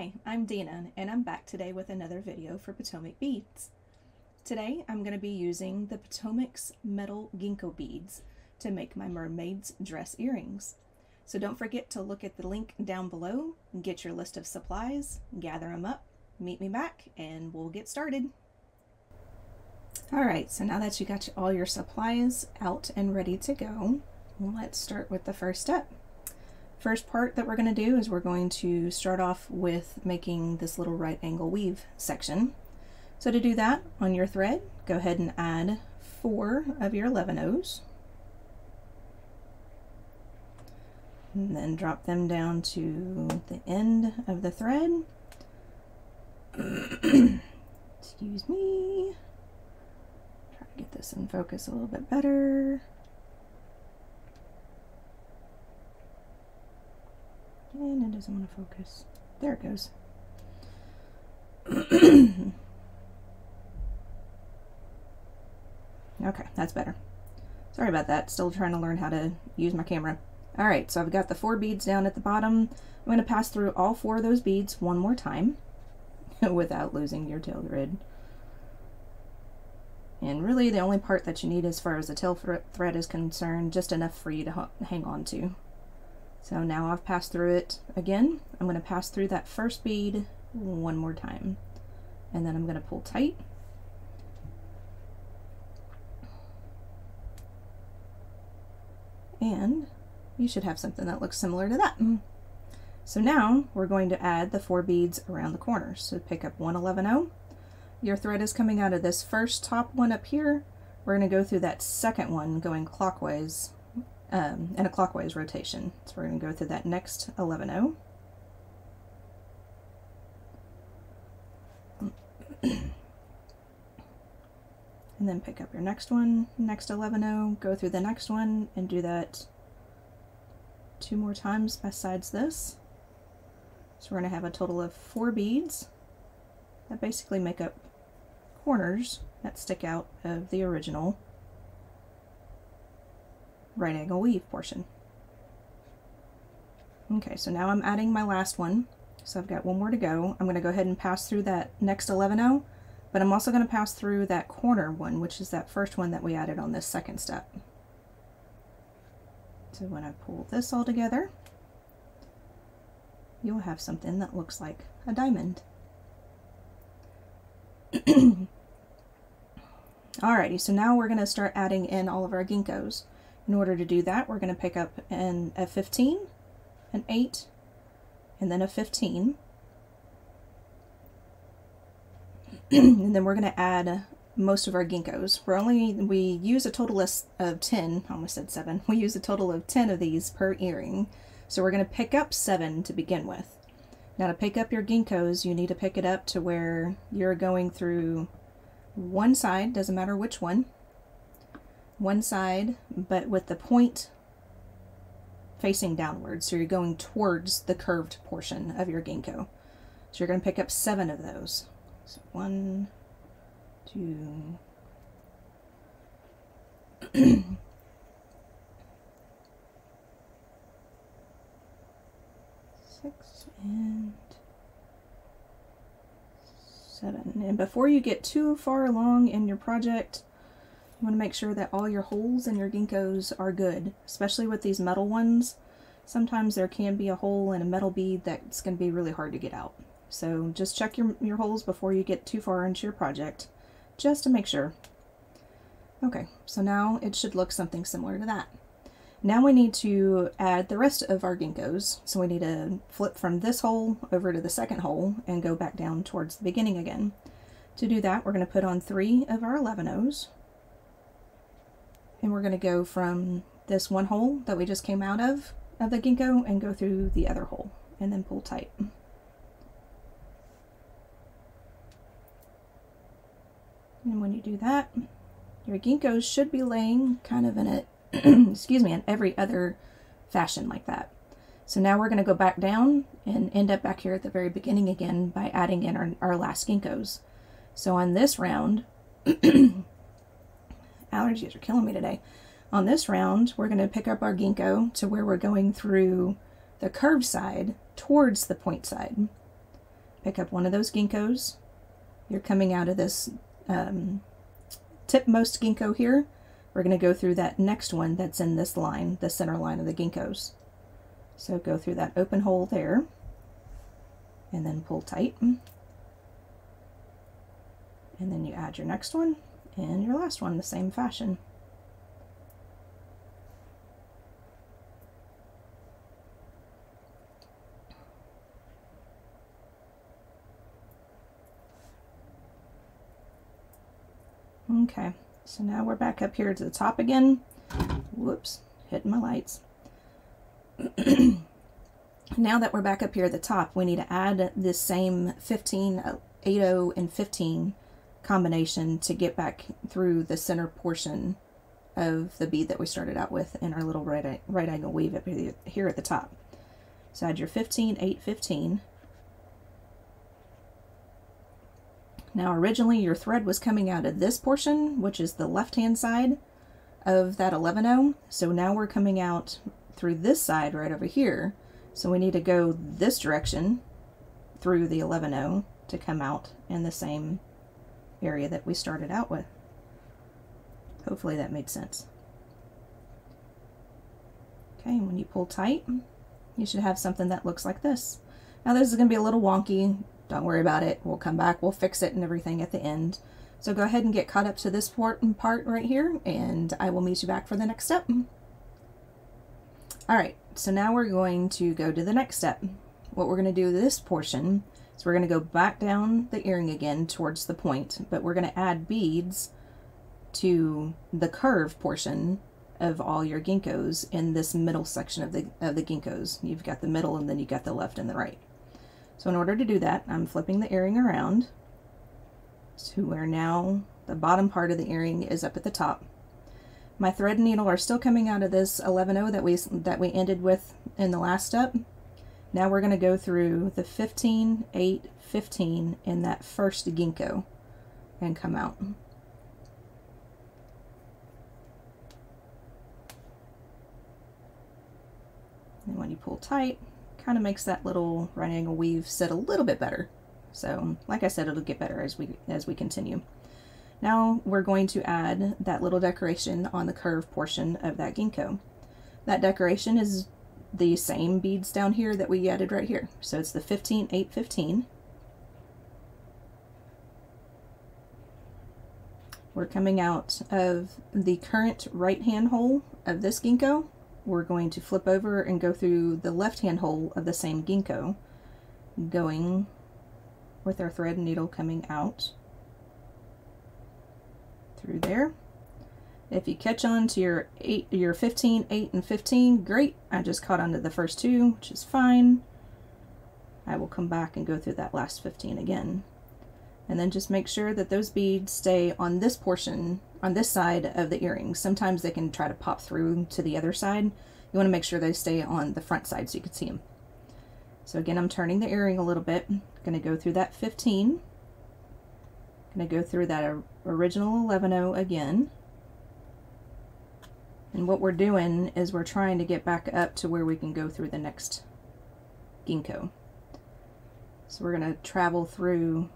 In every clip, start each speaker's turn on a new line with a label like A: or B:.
A: Hi, I'm Dena, and I'm back today with another video for PotomacBeads. Today I'm going to be using the Potomac's metal Ginko beads to make my mermaid's dress earrings. So don't forget to look at the link down below, get your list of supplies, gather them up, meet me back, and we'll get started. Alright, so now that you got all your supplies out and ready to go, let's start with the first step. First part that we're going to do is we're going to start off with making this little right angle weave section. So to do that, on your thread, go ahead and add 4 of your 11/0s. And then drop them down to the end of the thread. Excuse me. Try to get this in focus a little bit better. And it doesn't want to focus. There it goes. Okay, that's better. Sorry about that. Still trying to learn how to use my camera. Alright, so I've got the 4 beads down at the bottom. I'm going to pass through all 4 of those beads one more time without losing your tail thread. And really the only part that you need as far as the tail thread is concerned, just enough for you to hang on to. So now I've passed through it again. I'm going to pass through that first bead one more time. And then I'm going to pull tight. And you should have something that looks similar to that. So now we're going to add the 4 beads around the corners. So pick up 1 11/0. Your thread is coming out of this first top one up here. We're going to go through that second one going clockwise. In a clockwise rotation. So we're going to go through that next 11/0. And then pick up your next one, next 11/0, go through the next one, and do that 2 more times besides this. So we're going to have a total of 4 beads that basically make up corners that stick out of the original right angle weave portion. Okay, so now I'm adding my last one. So I've got 1 more to go. I'm going to go ahead and pass through that next 11/0, but I'm also going to pass through that corner one, which is that first one that we added on this second step. So when I pull this all together, you'll have something that looks like a diamond. Alrighty, so now we're going to start adding in all of our ginkgos. In order to do that, we're going to pick up a 15, an 8, and then a 15. And then we're going to add most of our ginkgos. We use a total of 10, I almost said 7. We use a total of 10 of these per earring. So we're going to pick up 7 to begin with. Now to pick up your ginkgos, you need to pick it up to where you're going through one side, doesn't matter which one side, but with the point facing downwards. So you're going towards the curved portion of your Ginko. So you're going to pick up 7 of those. So 1, 2, 6, and 7. And before you get too far along in your project, you want to make sure that all your holes in your ginkgos are good, especially with these metal ones. Sometimes there can be a hole in a metal bead that's going to be really hard to get out. So just check your holes before you get too far into your project, just to make sure. Okay, so now it should look something similar to that. Now we need to add the rest of our ginkgos. So we need to flip from this hole over to the second hole and go back down towards the beginning again. To do that, we're going to put on 3 of our 11/0s. And we're going to go from this one hole that we just came out of the Ginko and go through the other hole and then pull tight. And when you do that, your Ginkgos should be laying kind of in a, excuse me, in every other fashion like that. So now we're going to go back down and end up back here at the very beginning again by adding in our last Ginkgos. So on this round, allergies are killing me today. On this round, we're going to pick up our Ginko to where we're going through the curved side towards the point side. pick up one of those ginkgos. You're coming out of this tipmost ginkgo here. We're going to go through that next one that's in this line, the center line of the ginkgos. So go through that open hole there, and then pull tight. And then you add your next one and your last one the same fashion. Okay, so now we're back up here to the top again. Whoops, hitting my lights. Now that we're back up here at the top, we need to add this same 15, 8, and 15 combination to get back through the center portion of the bead that we started out with in our little right angle weave up here at the top. So add your 15, 8, 15. Now originally your thread was coming out of this portion, which is the left hand side of that 11-0. So now we're coming out through this side right over here. So we need to go this direction through the 11-0 to come out in the same area that we started out with. Hopefully that made sense. Okay, when you pull tight, you should have something that looks like this. Now this is going to be a little wonky. Don't worry about it. We'll come back, we'll fix it and everything at the end. So go ahead and get caught up to this part right here, and I will meet you back for the next step. Alright, so now we're going to go to the next step. What we're going to do this portion is we're going to go back down the earring again towards the point, but we're going to add beads to the curve portion of all your ginkgos in this middle section of the ginkgos. You've got the middle, and then you got the left and the right. So in order to do that, I'm flipping the earring around to where now the bottom part of the earring is up at the top. My thread and needle are still coming out of this 11-0 that we ended with in the last step. Now we're going to go through the 15, 8, 15 in that first ginkgo and come out. And when you pull tight, kind of makes that little right angle weave sit a little bit better. So like I said, it'll get better as we continue. Now we're going to add that little decoration on the curve portion of that ginkgo. That decoration is the same beads down here that we added right here. So it's the 15, 8, 15. We're coming out of the current right hand hole of this ginkgo. We're going to flip over and go through the left hand hole of the same ginkgo, going with our thread and needle coming out through there. If you catch on to your 15, 8, and 15, great. I just caught onto the first two, which is fine. I will come back and go through that last 15 again. And then just make sure that those beads stay on this portion, on this side of the earrings. Sometimes they can try to pop through to the other side. You want to make sure they stay on the front side so you can see them. So again, I'm turning the earring a little bit. Going to go through that 15. Going to go through that original 11-0 again. And what we're doing is we're trying to get back up to where we can go through the next ginkgo. So we're going to travel through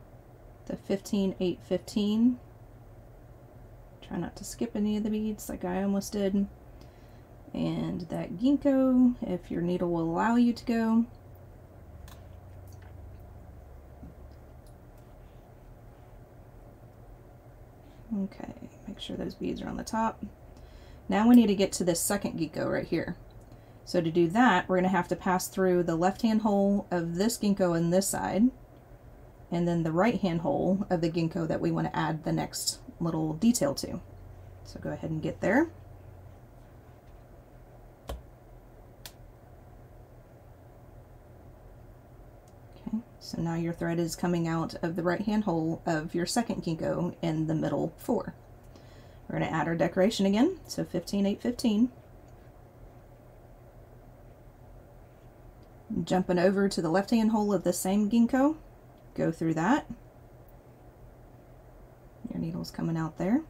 A: the 15, 8, 15. Try not to skip any of the beads like I almost did. And that ginkgo, if your needle will allow you to go. Okay, make sure those beads are on the top. Now we need to get to this second ginkgo right here. So to do that, we're going to have to pass through the left-hand hole of this ginkgo on this side, and then the right-hand hole of the ginkgo that we want to add the next little detail to. So go ahead and get there. Okay, so now your thread is coming out of the right-hand hole of your second ginkgo in the middle 4. We're going to add our decoration again, so 15, 8, 15. Jumping over to the left-hand hole of the same ginkgo, go through that. Your needle's coming out there.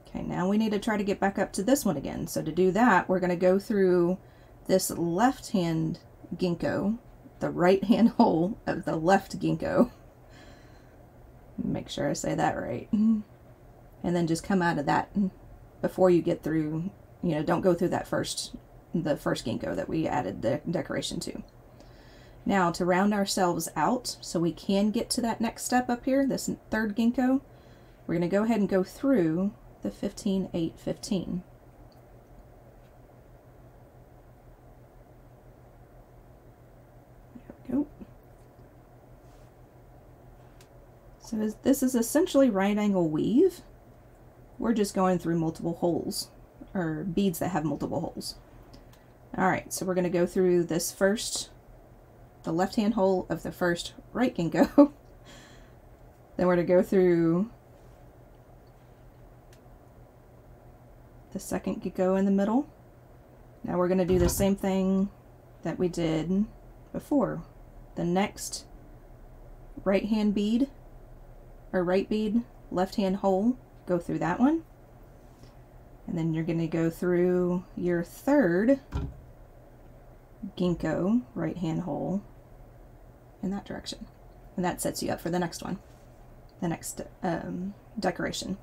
A: Okay, now we need to try to get back up to this one again. So to do that, we're going to go through this left-hand ginkgo the right hand hole of the left Ginko. Make sure I say that right. And then just come out of that before you get through, you know, don't go through that the first Ginko that we added the decoration to. Now to round ourselves out so we can get to that next step up here, this third Ginko, we're going to go ahead and go through the 15, 8, 15. There we go. So this is essentially right angle weave. We're just going through multiple holes, or beads that have multiple holes. Alright, so we're going to go through this first, the left hand hole of the first right Ginko. Then we're going to go through the second Ginko in the middle. Now we're going to do the same thing that we did before. The next right hand bead, or right bead, left hand hole, go through that one. And then you're going to go through your third Ginko right hand hole in that direction. And that sets you up for the next one, the next decoration.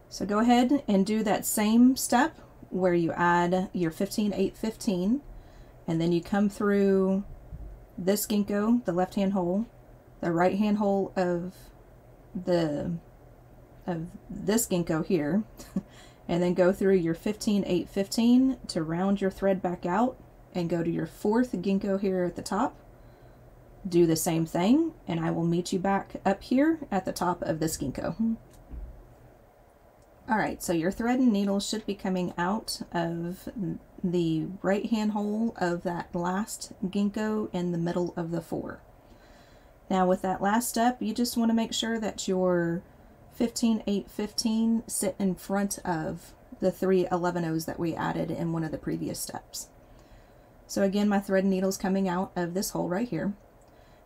A: So go ahead and do that same step where you add your 15, 8, 15, and then you come through this Ginko, the left hand hole, the right hand hole of this Ginko here, and then go through your 15, 8, 15 to round your thread back out and go to your fourth Ginko here at the top. Do the same thing, and I will meet you back up here at the top of this Ginko. Alright, so your thread and needle should be coming out of the right hand hole of that last Ginko in the middle of the 4. Now with that last step, you just want to make sure that your 15, 8, 15 sit in front of the 3 11-ohs that we added in one of the previous steps. So again, my thread and needle's coming out of this hole right here.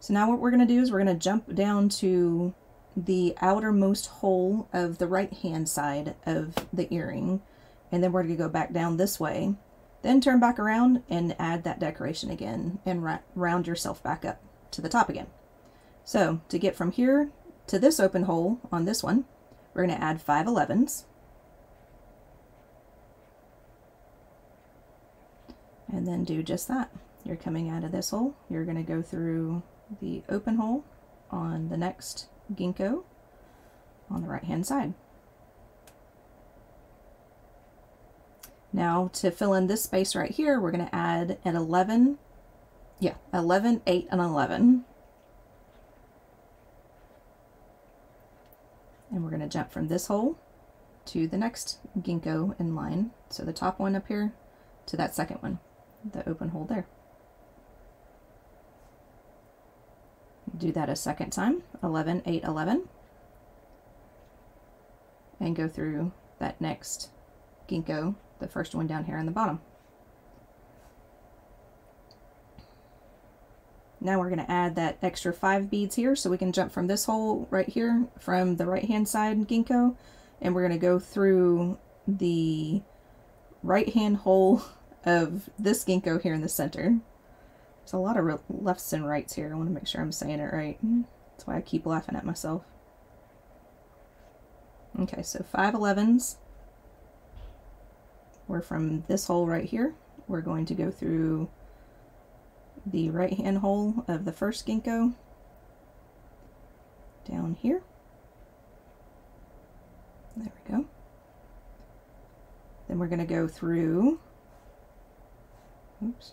A: So now what we're going to do is we're going to jump down to the outermost hole of the right hand side of the earring, and then we're going to go back down this way, then turn back around and add that decoration again and round yourself back up to the top again. So to get from here to this open hole on this one, we're going to add 5 11s, and then do just that. You're coming out of this hole, you're going to go through the open hole on the next Ginko on the right hand side. Now to fill in this space right here, we're going to add an 11, 11, 8, and 11. And we're going to jump from this hole to the next Ginko in line. So the top one up here to that second one, the open hole there. Do that a second time, 11, 8, 11. And go through that next Ginko, the first one down here on the bottom. Now we're going to add that extra 5 beads here so we can jump from this hole right here from the right hand side Ginko, and we're going to go through the right hand hole of this Ginko here in the center. There's a lot of lefts and rights here. I want to make sure I'm saying it right. That's why I keep laughing at myself. Okay, so 5 11s. We're from this hole right here. We're going to go through the right hand hole of the first Ginko down here. There we go. Then we're going to go through, oops.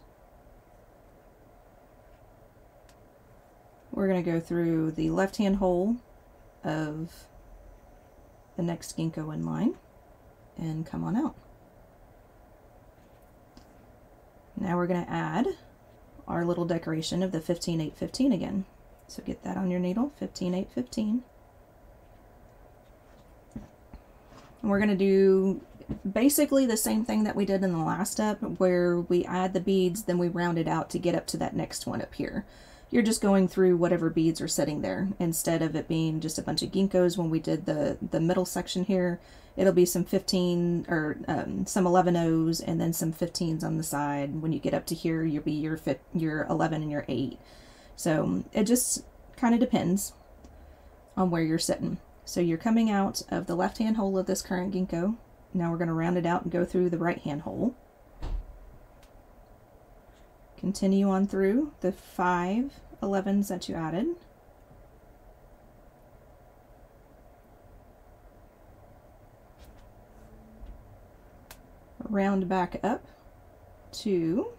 A: We're going to go through the left hand hole of the next Ginko in line and come on out. Now we're going to add our little decoration of the 15, 8, 15 again. So get that on your needle, 15, 8, 15. And we're going to do basically the same thing that we did in the last step, where we add the beads, then we round it out to get up to that next one up here. you're just going through whatever beads are sitting there. Instead of it being just a bunch of ginkgos when we did the middle section here, it'll be some 15 or some 11-O's and then some 15s on the side. When you get up to here, you'll be your 11 and your 8. So it just kind of depends on where you're sitting. So you're coming out of the left-hand hole of this current Ginko. Now we're going to round it out and go through the right-hand hole. Continue on through the 5 11s that you added. Round back up to,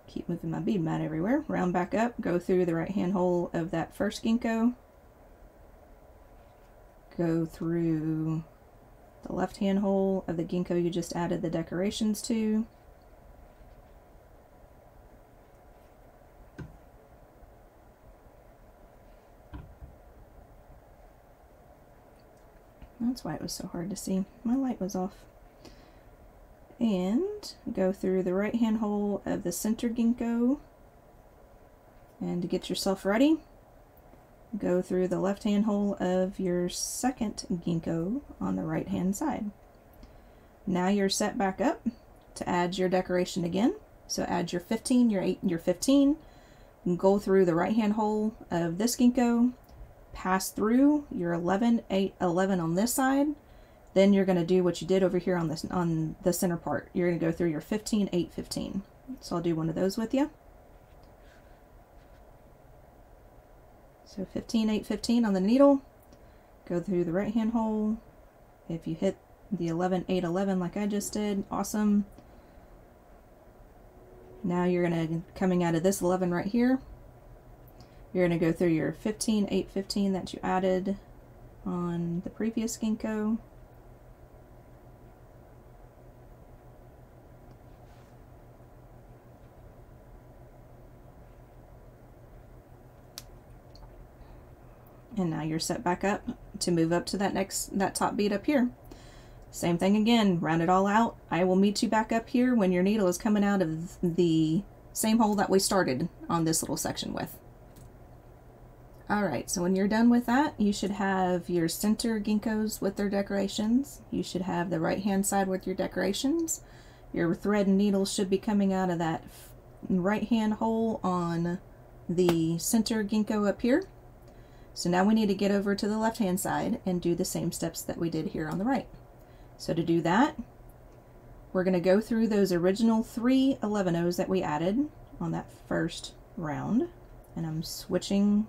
A: keep moving my bead mat everywhere, round back up, go through the right-hand hole of that first Ginko, go through the left-hand hole of the Ginko you just added the decorations to, that's why it was so hard to see. My light was off. And go through the right-hand hole of the center Ginko. And to get yourself ready, go through the left-hand hole of your second Ginko on the right-hand side. Now you're set back up to add your decoration again. So add your 15, your 8, and your 15. Go through the right-hand hole of this Ginko. Pass through your 11, 8, 11 on this side. Then you're going to do what you did over here on this on the center part. You're going to go through your 15, 8, 15. So I'll do one of those with you. So 15, 8, 15 on the needle. Go through the right hand hole. If you hit the 11, 8, 11 like I just did, awesome. Now you're going to, coming out of this 11 right here, you're going to go through your 15, 8, 15 that you added on the previous Ginko. And now you're set back up to move up to that top bead up here. Same thing again, round it all out. I will meet you back up here when your needle is coming out of the same hole that we started on this little section with. Alright, so when you're done with that, you should have your center Ginkos with their decorations. You should have the right hand side with your decorations. Your thread and needle should be coming out of that right hand hole on the center Ginko up here. So now we need to get over to the left hand side and do the same steps that we did here on the right. So to do that, we're going to go through those original 3 11-O's that we added on that first round. And I'm switching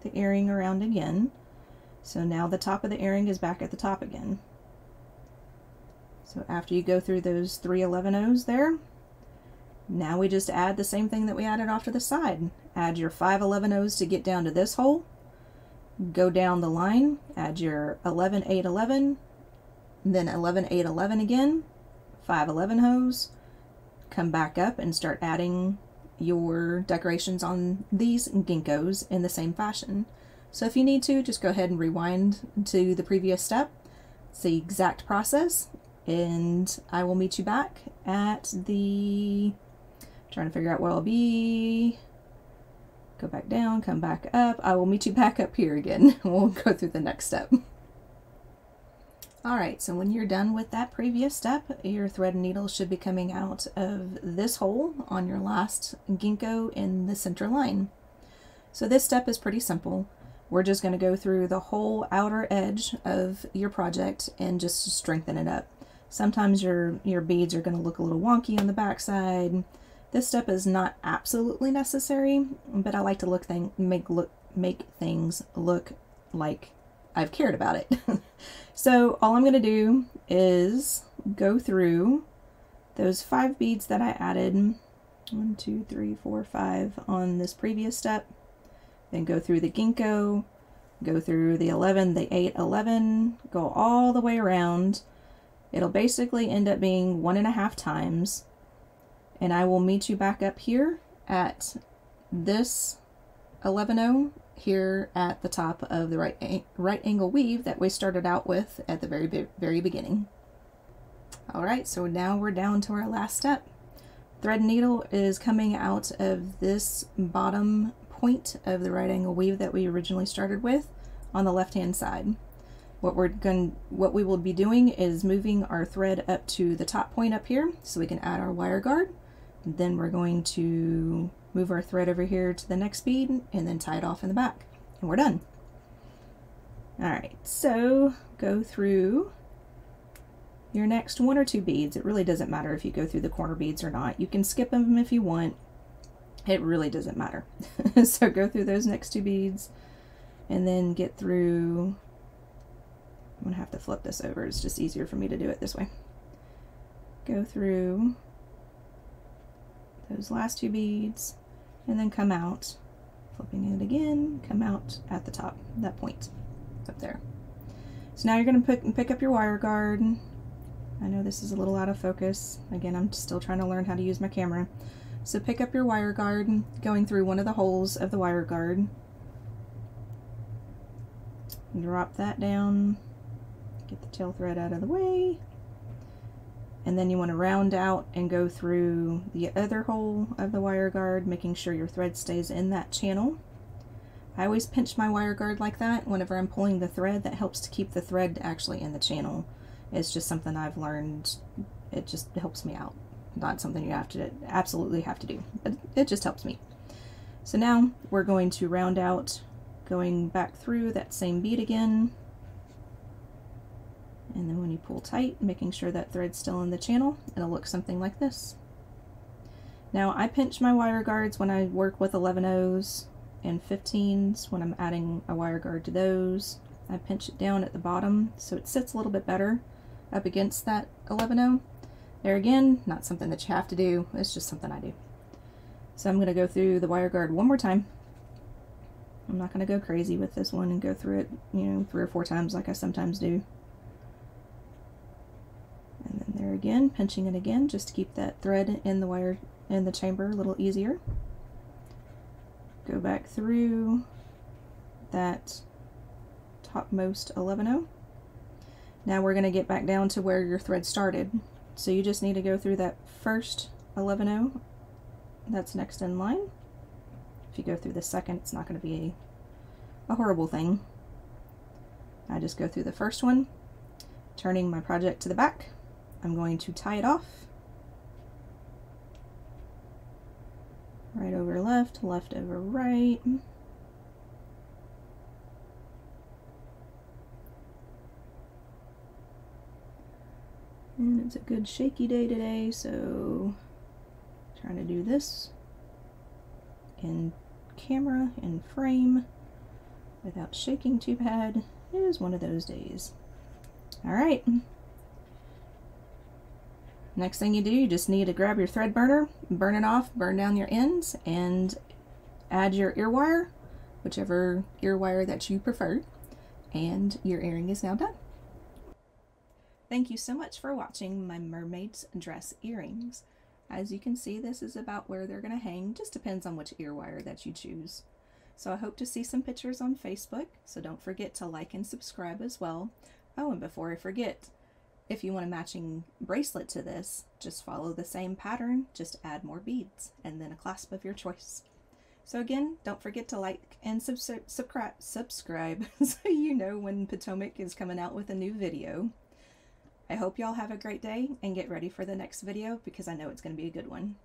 A: the earring around again. So now the top of the earring is back at the top again. So after you go through those 3 11-O's there, now we just add the same thing that we added off to the side. Add your 5 11-O's to get down to this hole. Go down the line, add your 11, 8, 11, then 11, 8, 11 again, 5 11-O's, come back up and start adding your decorations on these Ginkos in the same fashion. So if you need to, just go ahead and rewind to the previous step. It's the exact process, and I will meet you back at the, trying to figure out where I'll be. Go back down, come back up. I will meet you back up here again. We'll go through the next step. Alright, so when you're done with that previous step, your thread and needle should be coming out of this hole on your last Ginko in the center line. So this step is pretty simple. We're just going to go through the whole outer edge of your project and just strengthen it up. Sometimes your beads are going to look a little wonky on the back side. This step is not absolutely necessary, but I like to make things look like I've cared about it. So all I'm going to do is go through those 5 beads that I added, 1, 2, 3, 4, 5 on this previous step, then go through the Ginko, go through the 11, the 8, 11, go all the way around. It'll basically end up being 1.5 times. And I will meet you back up here at this 11-O here at the top of the right angle weave that we started out with at the very beginning. Alright, so now we're down to our last step. thread needle is coming out of this bottom point of the right angle weave that we originally started with on the left hand side. What we will be doing is moving our thread up to the top point up here so we can add our wire guard. Then we're going to move our thread over here to the next bead and then tie it off in the back, and we're done. Alright, so go through your next 1 or 2 beads. It really doesn't matter if you go through the corner beads or not. You can skip them if you want. It really doesn't matter. So go through those next 2 beads and then get through. I'm going to have to flip this over. It's just easier for me to do it this way. Go through those last 2 beads and then come out, flipping it again, come out at the top, that point up there. So now you're going to pick up your wire guard. I know this is a little out of focus. Again, I'm still trying to learn how to use my camera. So pick up your wire guard, going through one of the holes of the wire guard. Drop that down, get the tail thread out of the way, and then you want to round out and go through the other hole of the wire guard, making sure your thread stays in that channel. I always pinch my wire guard like that whenever I'm pulling the thread. That helps to keep the thread actually in the channel. It's just something I've learned. It just helps me out. Not something you have to absolutely have to do, but it just helps me. So now we're going to round out, going back through that same bead again. And then when you pull tight, making sure that thread's still in the channel, it'll look something like this. Now I pinch my wire guards when I work with 11/0s and 15s. When I'm adding a wire guard to those, I pinch it down at the bottom so it sits a little bit better up against that 11/0. There again, not something that you have to do, it's just something I do. So I'm going to go through the wire guard one more time. I'm not going to go crazy with this one and go through it, 3 or 4 times like I sometimes do. And then there again, pinching it again just to keep that thread in the wire in the chamber a little easier. Go back through that topmost 11/0. Now we're going to get back down to where your thread started. So you just need to go through that first 11/0 that's next in line. If you go through the second, it's not going to be a horrible thing. I just go through the first one, turning my project to the back. I'm going to tie it off. Right over left, left over right. And it's a good shaky day today, so trying to do this in camera, in frame, without shaking too bad. It is one of those days. Alright. Next thing you do, you just need to grab your thread burner, burn it off, burn down your ends, and add your ear wire, whichever ear wire that you prefer, and your earring is now done. Thank you so much for watching my mermaid's dress earrings. As you can see, this is about where they're going to hang. Just depends on which ear wire that you choose. So I hope to see some pictures on Facebook, so don't forget to like and subscribe as well. Oh, and before I forget, if you want a matching bracelet to this, just follow the same pattern, just add more beads, and then a clasp of your choice. So again, don't forget to like and subscribe so you know when Potomac is coming out with a new video. I hope y'all have a great day and get ready for the next video because I know it's going to be a good one.